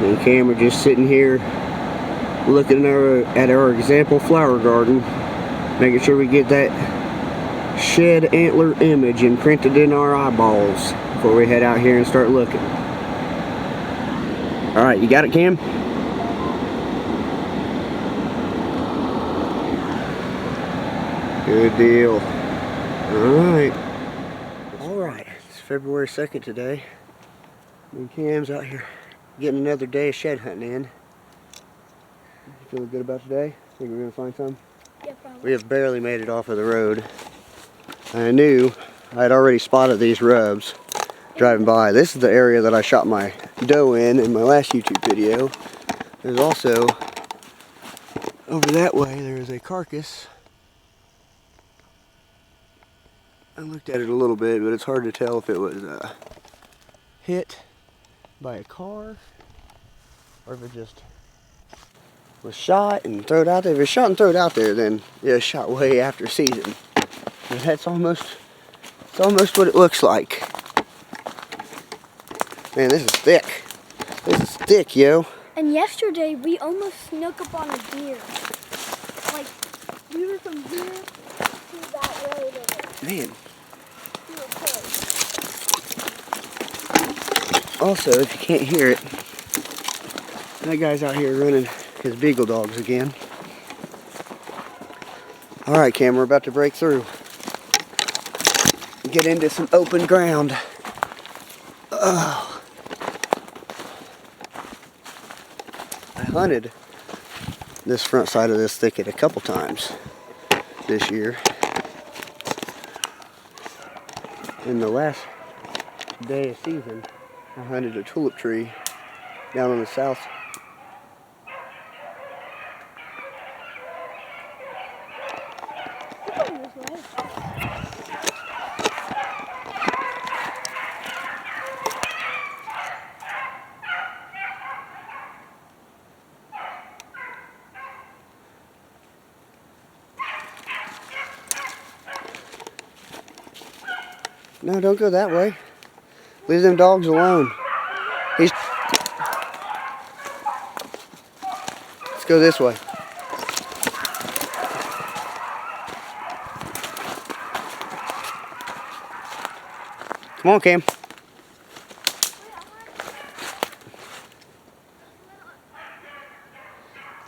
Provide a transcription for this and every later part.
And Cam are just sitting here looking at our example flower garden, making sure we get that shed antler image imprinted in our eyeballs before we head out here and start looking. Alright, you got it, Cam? Good deal. Alright, it's February 2nd today. And Cam's out here getting another day of shed hunting in. You feeling good about today? Think we're going to find some? Yeah, probably. We have barely made it off of the road. I knew I had already spotted these rubs driving by. This is the area that I shot my doe in my last YouTube video. There's also, over that way, there is a carcass. I looked at it a little bit, but it's hard to tell if it was hit by a car or if it just was shot and thrown out there. If it's shot and thrown out there, then yeah, it's shot way after season. But that's almost what it looks like. Man, this is thick. This is thick, yo. And yesterday we almost snuck up on a deer. Like, we were from here to that road over there. Man. We were close. Also, if you can't hear it, that guy's out here running his beagle dogs again. Alright, Cam, we're about to break through. Get into some open ground. Oh. I hunted this front side of this thicket a couple times this year. In the last day of season, I hunted a tulip tree down on the south. No, don't go that way. Leave them dogs alone. Let's go this way. Come on, Cam.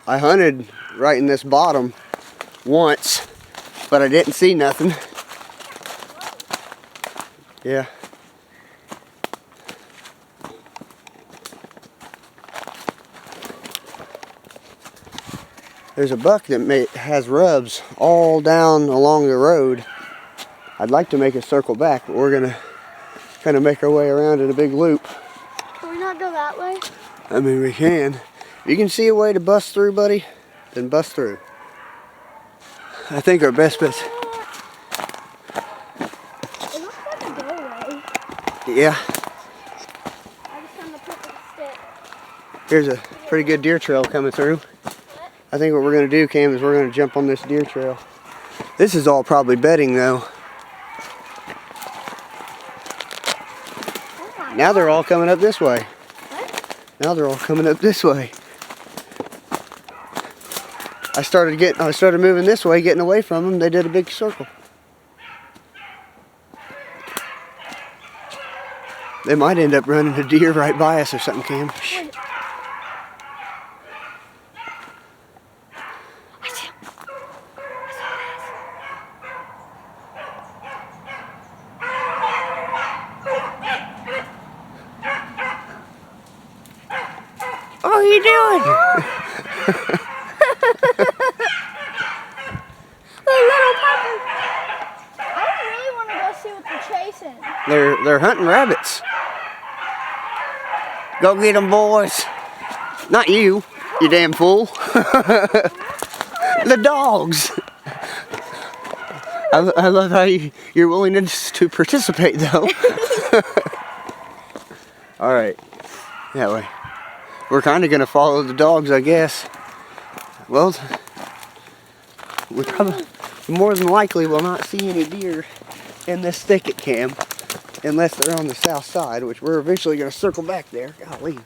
I hunted right in this bottom once, but I didn't see nothing. Yeah. There's a buck that has rubs all down along the road. I'd like to make a circle back, but we're gonna kind of make our way around in a big loop. Can we not go that way? I mean, we can. If you can see a way to bust through, buddy, then bust through. I think our best bet. It looks like a doorway. Yeah. I just found the perfect stick. Here's a pretty good deer trail coming through. What? I think what we're going to do, Cam, is we're going to jump on this deer trail. This is all probably bedding, though. Oh Now they're all coming up this way. What? Now they're all coming up this way. I started moving this way, getting away from them. They did a big circle. They might end up running a deer right by us or something, Cam. Shh. What are you doing? I really want to go see what they're chasing. They're hunting rabbits. Go get them, boys. Not you, you damn fool. The dogs. I love how your willingness to participate, though. All right, that way. We're kind of gonna follow the dogs, I guess. Well, we probably more than likely will not see any deer in this thicket, Cam, unless they're on the south side, which we're eventually gonna circle back there. Golly.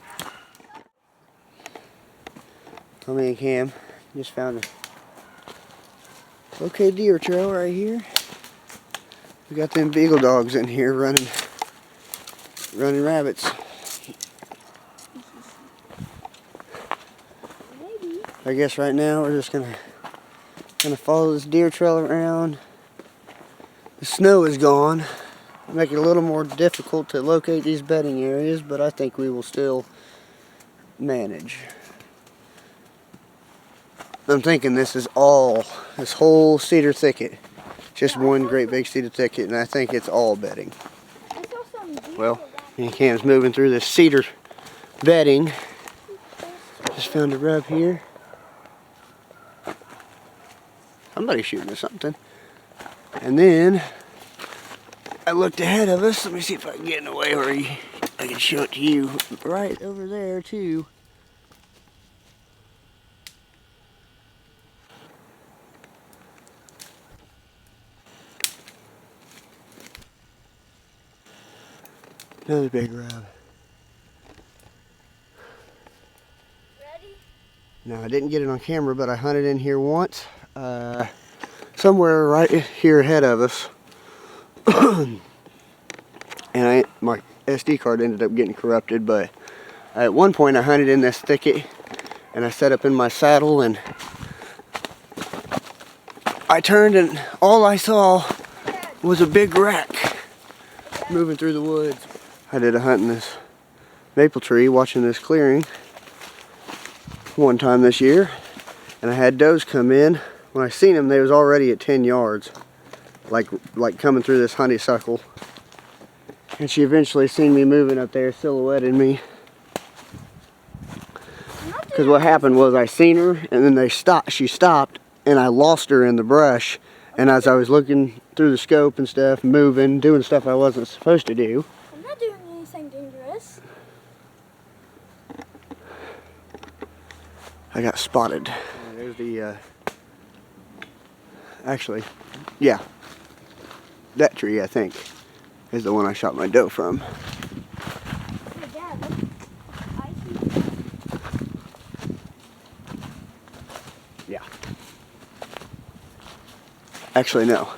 So me and Cam just found a okay deer trail right here. We got them beagle dogs in here running rabbits. Maybe. I guess right now we're just gonna follow this deer trail around. The snow is gone, make it a little more difficult to locate these bedding areas, but I think we will still manage. I'm thinking this whole cedar thicket, just one great big cedar thicket, and I think it's all bedding. I saw some deer. Well, me and Cam's moving through this cedar bedding. Just found a rub here. Somebody's shooting at something. And then I looked ahead of us. Let me see if I can get in the way where I can show it to you. Right over there too. Another big rub. Ready? Now I didn't get it on camera, but I hunted in here once. Somewhere right here ahead of us. And my SD card ended up getting corrupted, but at one point I hunted in this thicket and I set up in my saddle and I turned and all I saw was a big rack moving through the woods. I did a hunt in this maple tree watching this clearing one time this year, and I had does come in. When I seen them, they was already at 10 yards, like coming through this honeysuckle. And she eventually seen me moving up there, silhouetted me. Because what happened was I seen her, and then she stopped, and I lost her in the brush. And as I was looking through the scope and stuff, moving, doing stuff I wasn't supposed to do. I'm not doing anything dangerous. I got spotted. There's the, actually, yeah. That tree, I think, is the one I shot my doe from. Hey, Dad, look. I see. Yeah. Actually, no.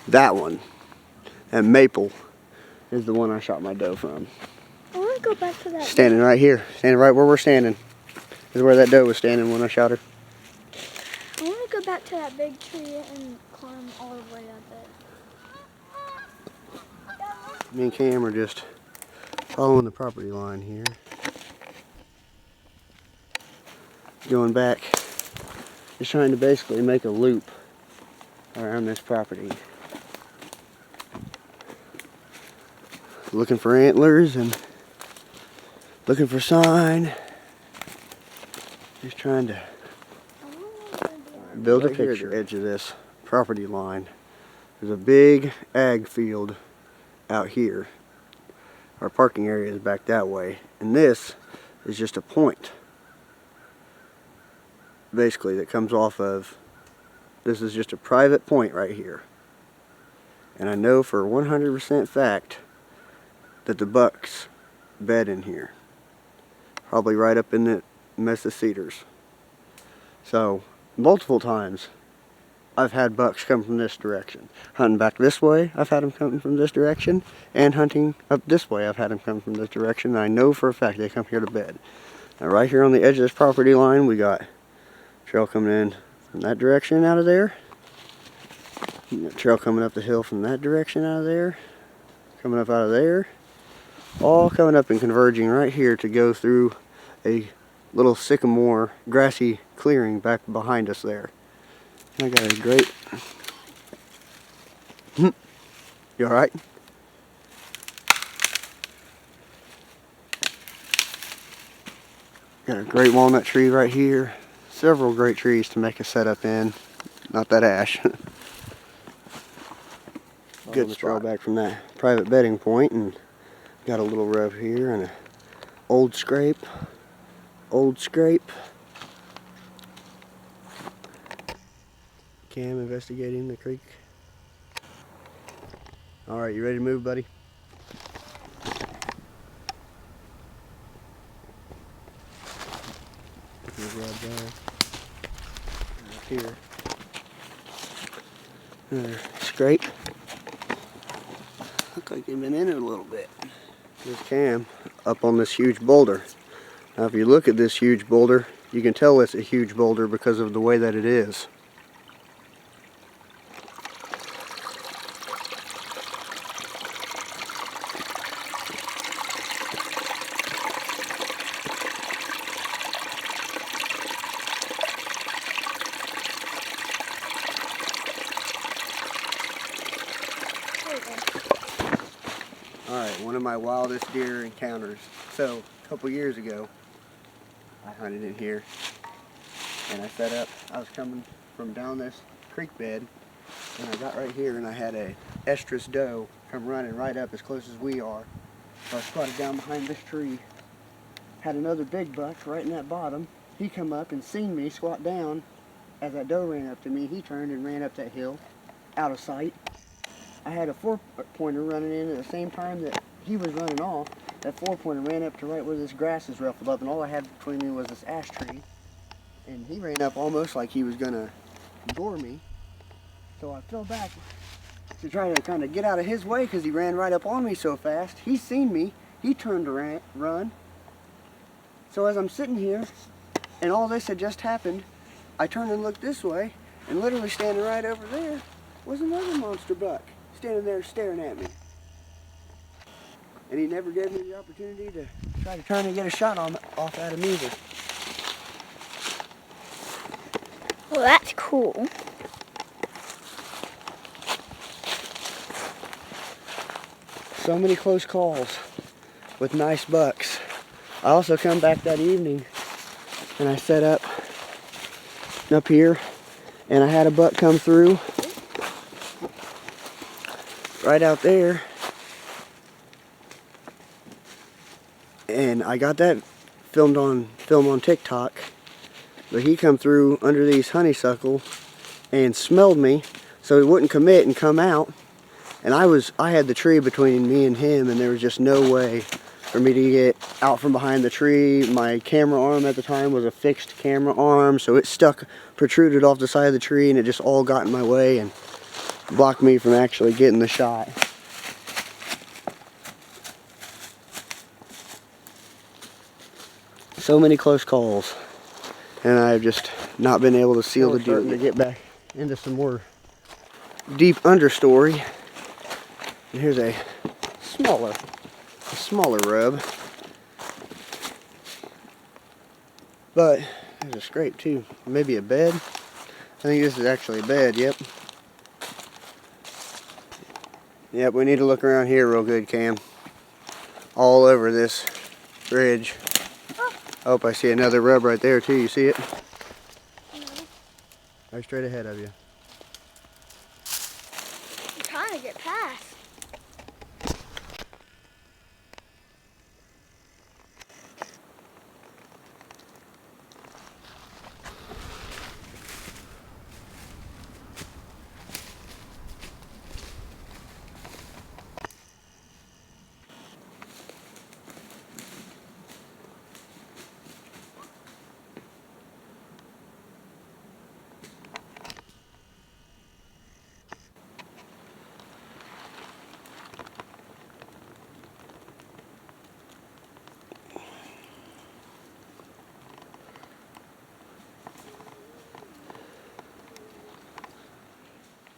That one, and maple, is the one I shot my doe from. I want to go back to that. Standing right here. Standing right where we're standing. Is where that doe was standing when I shot her. I want to go back to that big tree and climb all the way up it. Me and Cam are just following the property line here. Going back. Just trying to basically make a loop around this property. Looking for antlers and looking for sign. Just trying to build a picture. At the edge of this property line, there's a big ag field out here. Our parking area is back that way, and this is just a point, basically, that comes off of. This is just a private point right here, and I know for 100% fact that the bucks bed in here, probably right up in the mess of cedars. So multiple times I've had bucks come from this direction. Hunting back this way, I've had them coming from this direction, and hunting up this way, I've had them come from this direction. And I know for a fact they come here to bed. Now right here on the edge of this property line, we got trail coming in from that direction out of there. Trail coming up the hill from that direction out of there. Coming up out of there. All coming up and converging right here to go through a little sycamore grassy clearing back behind us there. I got a great... You alright? Got a great walnut tree right here. Several great trees to make a setup in. Not that ash. Good straw back from that private bedding point, and got a little rub here and a old scrape. Cam investigating the creek. Alright, you ready to move, buddy? Grab that. here. Another scrape. Look like they've been in it a little bit. Here's Cam up on this huge boulder. Now if you look at this huge boulder, you can tell it's a huge boulder because of the way that it is. Alright, one of my wildest deer encounters. So, a couple years ago, I hunted in here, and I set up. I was coming from down this creek bed, and I got right here, and I had a estrus doe come running right up as close as we are. So I squatted down behind this tree, had another big buck right in that bottom. He come up and seen me squat down. As that doe ran up to me, he turned and ran up that hill, out of sight. I had a 4-pointer running in at the same time that he was running off. That 4-pointer ran up to right where this grass is ruffled up, and all I had between me was this ash tree. And he ran up almost like he was gonna gore me. So I fell back to try to kind of get out of his way because he ran right up on me so fast. He seen me. He turned to run. So as I'm sitting here, and all this had just happened, I turned and looked this way, and literally standing right over there was another monster buck, standing there staring at me. And he never gave me the opportunity to try to turn and get a shot off at him either. Well, that's cool. So many close calls with nice bucks. I also come back that evening and I set up here, and I had a buck come through right out there, and I got that film on TikTok. But he come through under these honeysuckle and smelled me, so he wouldn't commit and come out. And I had the tree between me and him, and there was just no way for me to get out from behind the tree. My camera arm at the time was a fixed camera arm, so it protruded off the side of the tree, and it just all got in my way and blocked me from actually getting the shot. So many close calls, and I've just not been able to seal the deal. To get back into some more deep understory. And here's a smaller rub, but there's a scrape too. Maybe a bed. I think this is actually a bed. Yep. We need to look around here real good, Cam. All over this ridge. Oh, I see another rub right there too. You see it? No. Right straight ahead of you. I'm trying to get past.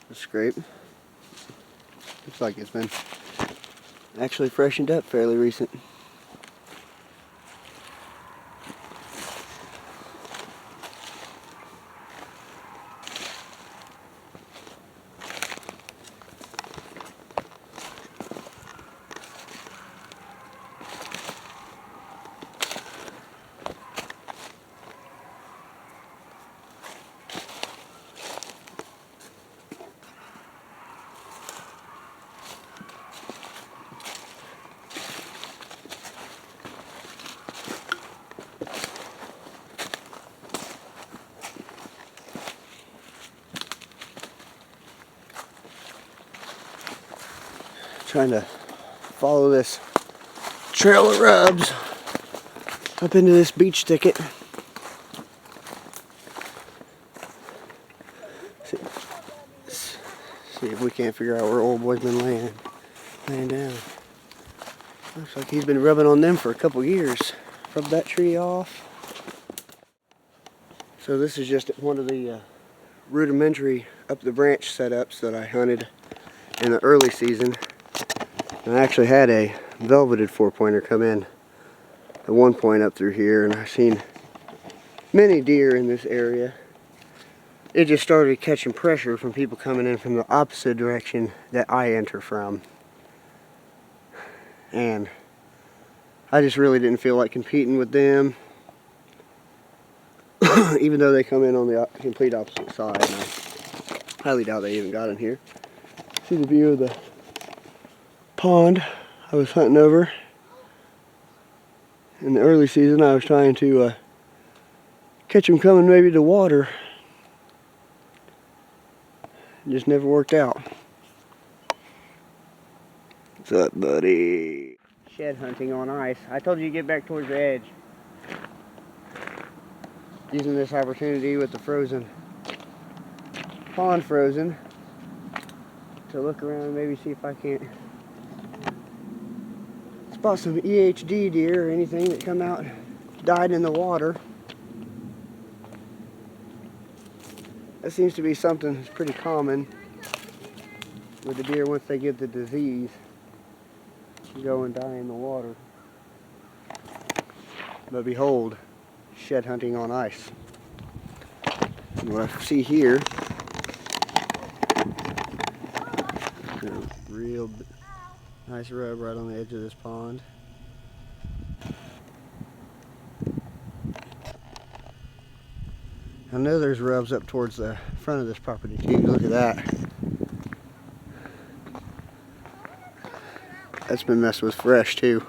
The scrape. Looks like it's been actually freshened up fairly recent. Trying to follow this trail of rubs up into this beech thicket. See if we can't figure out where old boy's been laying down. Looks like he's been rubbing on them for a couple years. Rub that tree off. So this is just one of the rudimentary up the branch setups that I hunted in the early season. And I actually had a velveted 4-pointer come in at one point up through here, and I've seen many deer in this area. It just started catching pressure from people coming in from the opposite direction that I enter from. And I just really didn't feel like competing with them, even though they come in on the complete opposite side. And I highly doubt they even got in here. See the view of the pond I was hunting over. In the early season, I was trying to catch them coming maybe to water. It just never worked out. What's up, buddy? Shed hunting on ice. I told you to get back towards the edge. Using this opportunity with the frozen pond frozen to look around and maybe see if I can't spot some EHD deer or anything that come out died in the water. That seems to be something that's pretty common with the deer once they get the disease. Go and die in the water. But behold, shed hunting on ice. And what I see here, a real nice rub right on the edge of this pond. I know there's rubs up towards the front of this property too. Look at that. That's been messed with fresh too.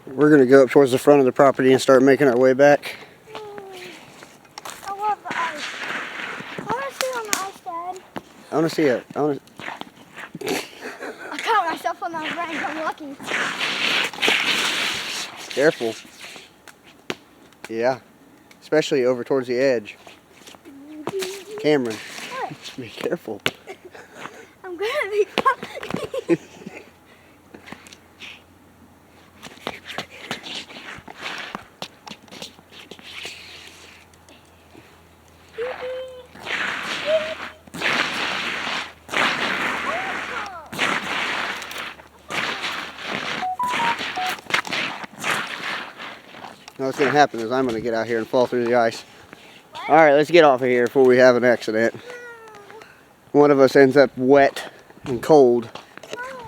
We're going to go up towards the front of the property and start making our way back. I love the ice. I want to sit on the ice, Dad. I want to see it. I caught myself on that branch. I'm lucky. Careful. Yeah. Especially over towards the edge. Cameron. What? Be careful. I'm going to be fine. Now what's going to happen is I'm going to get out here and fall through the ice. Alright, let's get off of here before we have an accident. One of us ends up wet and cold.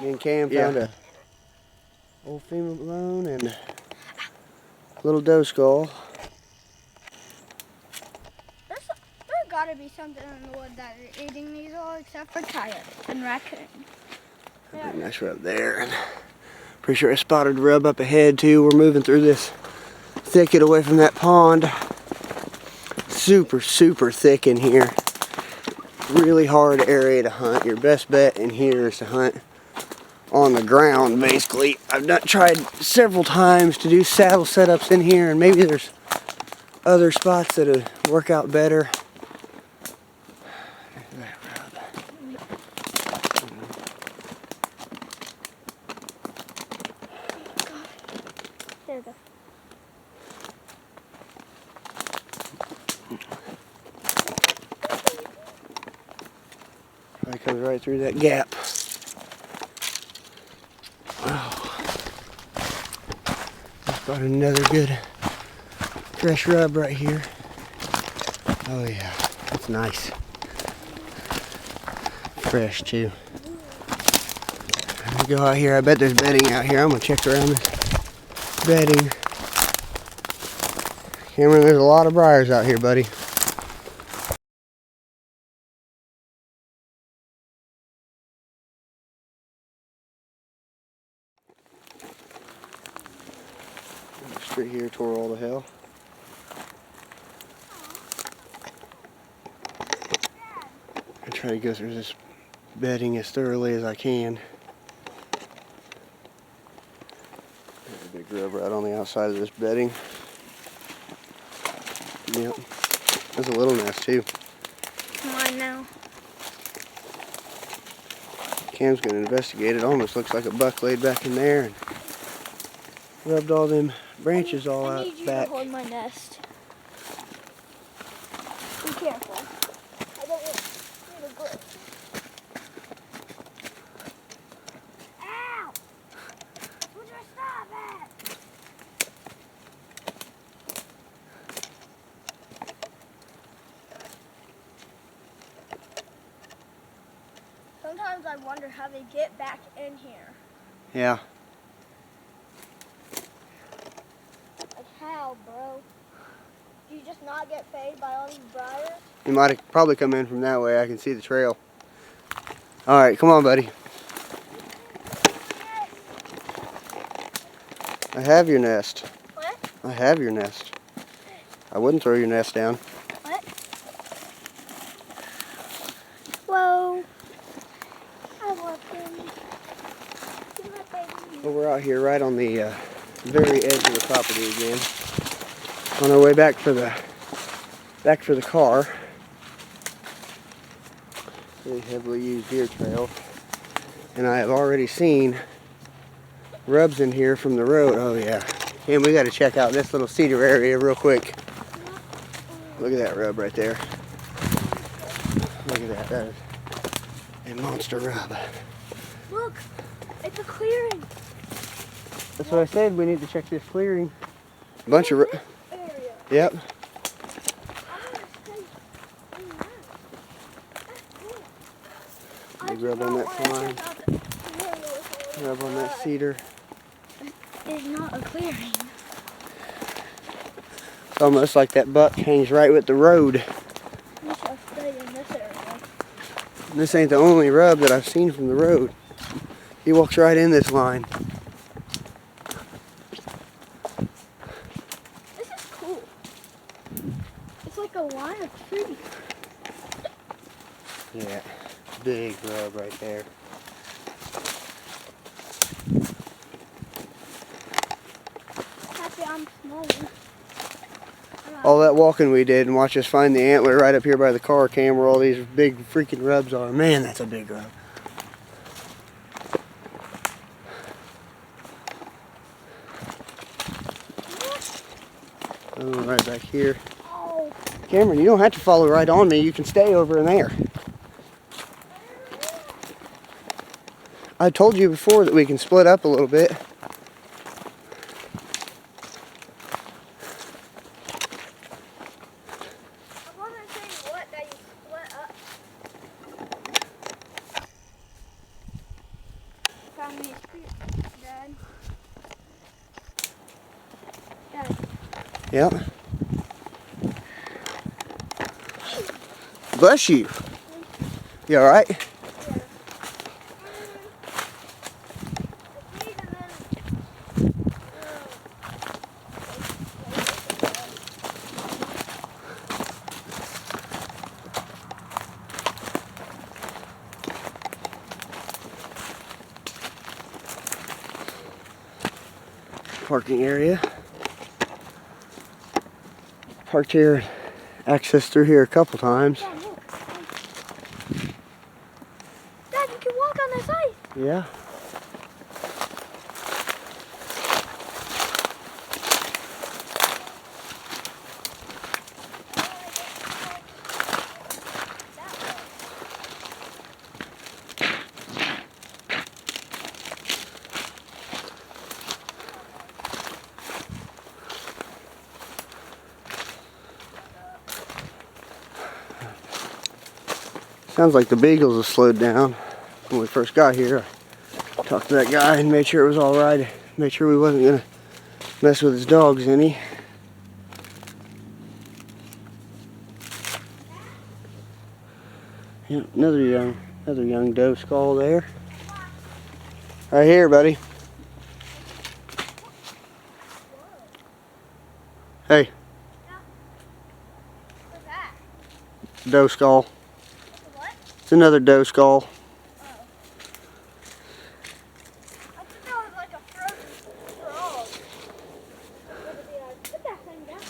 Me and Cam found a old female bone and a little doe skull. There gotta be something in the wood that are eating these all except for coyotes and raccoons. Nice rub there. And pretty sure I spotted a rub up ahead too. We're moving through this thicket away from that pond. Super, super thick in here. Really hard area to hunt. Your best bet in here is to hunt on the ground, basically. I've tried several times to do saddle setups in here, and maybe there's other spots that would work out better. There we go. Probably comes right through that gap. Oh. Just got another good fresh rub right here. Oh yeah, that's nice. Fresh too. Let me go out here. I bet there's bedding out here. I'm gonna check around this bedding. Cameron, there's a lot of briars out here, buddy. Straight here toward all the hell. try to go through this bedding as thoroughly as I can. There's a big rub right on the outside of this bedding. Yep. There's a little nest too. Come on now. Cam's gonna investigate it. Almost looks like a buck laid back in there and rubbed all them branches all I out need you back. to hold my nest. Be careful. I don't want you to grip. Ow! Would you stop it? Sometimes I wonder how they get back in here. Yeah. Like how, bro? Do you just not get fed by all these briars? He might have probably come in from that way. I can see the trail. All right, come on, buddy. I have your nest. What? I have your nest. I wouldn't throw your nest down. What? Whoa. I want them. Give my baby. Well, we're out here right on the very edge of the property again. On our way back for the car. Really heavily used deer trail. And I have already seen rubs in here from the road. Oh yeah. And we got to check out this little cedar area real quick. Look at that rub right there. Look at that. That is a monster rub. Look, it's a clearing. That's what I said. We need to check this clearing. Bunch of. Area. Yep. I'm gonna stay in that. That's cool. Big rub on that pine. Rub on that cedar. It's not a clearing. It's almost like that buck hangs right with the road. We shall stay in this area. And this ain't the only rub that I've seen from the road. He walks right in this line. This is cool. It's like a line of trees. Yeah, big rub right there. Happy I'm small. All that walking we did and watch us find the antler right up here by the car cam where all these big freaking rubs are. Man, that's a big rub. Oh, right back here. Oh. Cameron, you don't have to follow right on me. You can stay over in there. I told you before that we can split up a little bit. I wasn't saying what that you split up. Found these trees, Dad. Dad. Yep. Bless you. You all right? Parking area. Parked here, access through here a couple times. Dad, look. Dad, you can walk on this ice. Yeah. Sounds like the beagles have slowed down. When we first got here, I talked to that guy and made sure it was all right. Made sure we wasn't gonna mess with his dogs any. Yeah, another young doe skull there. Right here, buddy. Hey, What's that? doe skull. What? It's another doe skull. I thought that was like a frozen frog. Put that thing down.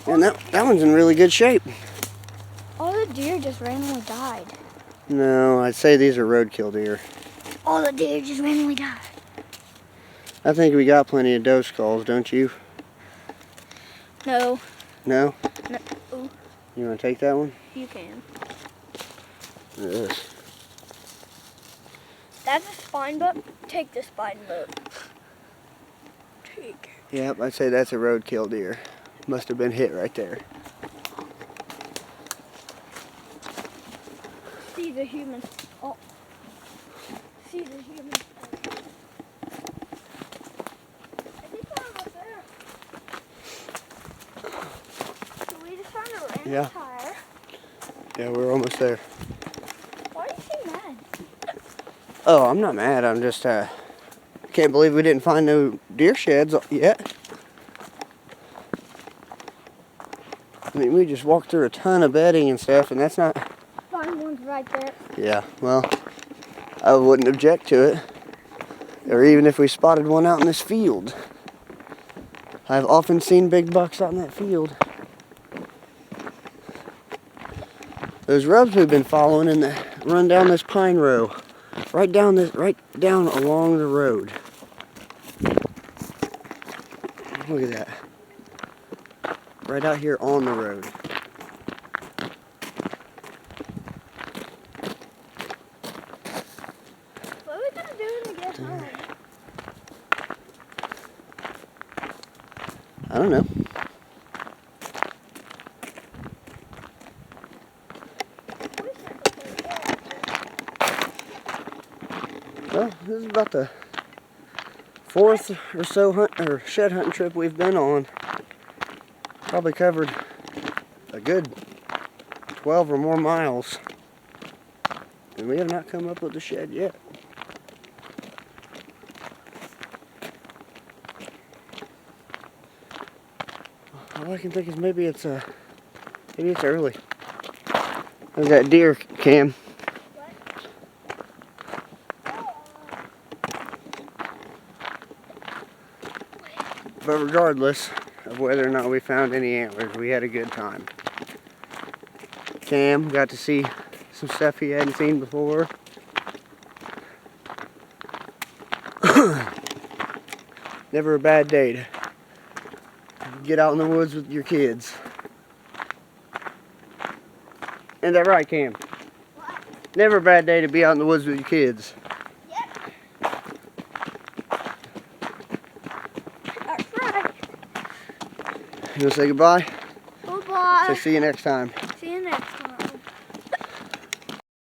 And that one's in really good shape. All the deer just randomly died. No, I'd say these are roadkill deer. All the deer just randomly died. I think we got plenty of doe skulls, don't you? No. No? No. Ooh, You want to take that one? you can. Look at this. That's a spine book. Take the spine book. Take. Yep, I'd say that's a roadkill deer. Must have been hit right there. See the human. Oh. See the human. I think we're almost there. So we just found a random Yeah. tire. Yeah, we're almost there. Why are you so mad? Oh, I'm not mad. I'm just, can't believe we didn't find no deer sheds yet. I mean, we just walked through a ton of bedding and stuff, and that's not... Spine one's right there. Yeah, well, I wouldn't object to it. Or even if we spotted one out in this field. I've often seen big bucks out in that field. Those rubs we've been following in the run down this pine row. Right down along the road. Look at that. Right out here on the road. What are we gonna do when we get home? I don't know. Well, this is about the fourth or so shed hunting trip we've been on. Probably covered a good 12 or more miles. And we have not come up with the shed yet. All I can think is maybe it's early. There's that deer, Cam. But regardless of whether or not we found any antlers, we had a good time. Cam got to see some stuff he hadn't seen before. Never a bad day to get out in the woods with your kids. Ain't that right, Cam? What? Never a bad day to be out in the woods with your kids. Yep. That's right. You want to say goodbye? Bye-bye. Say see you next time.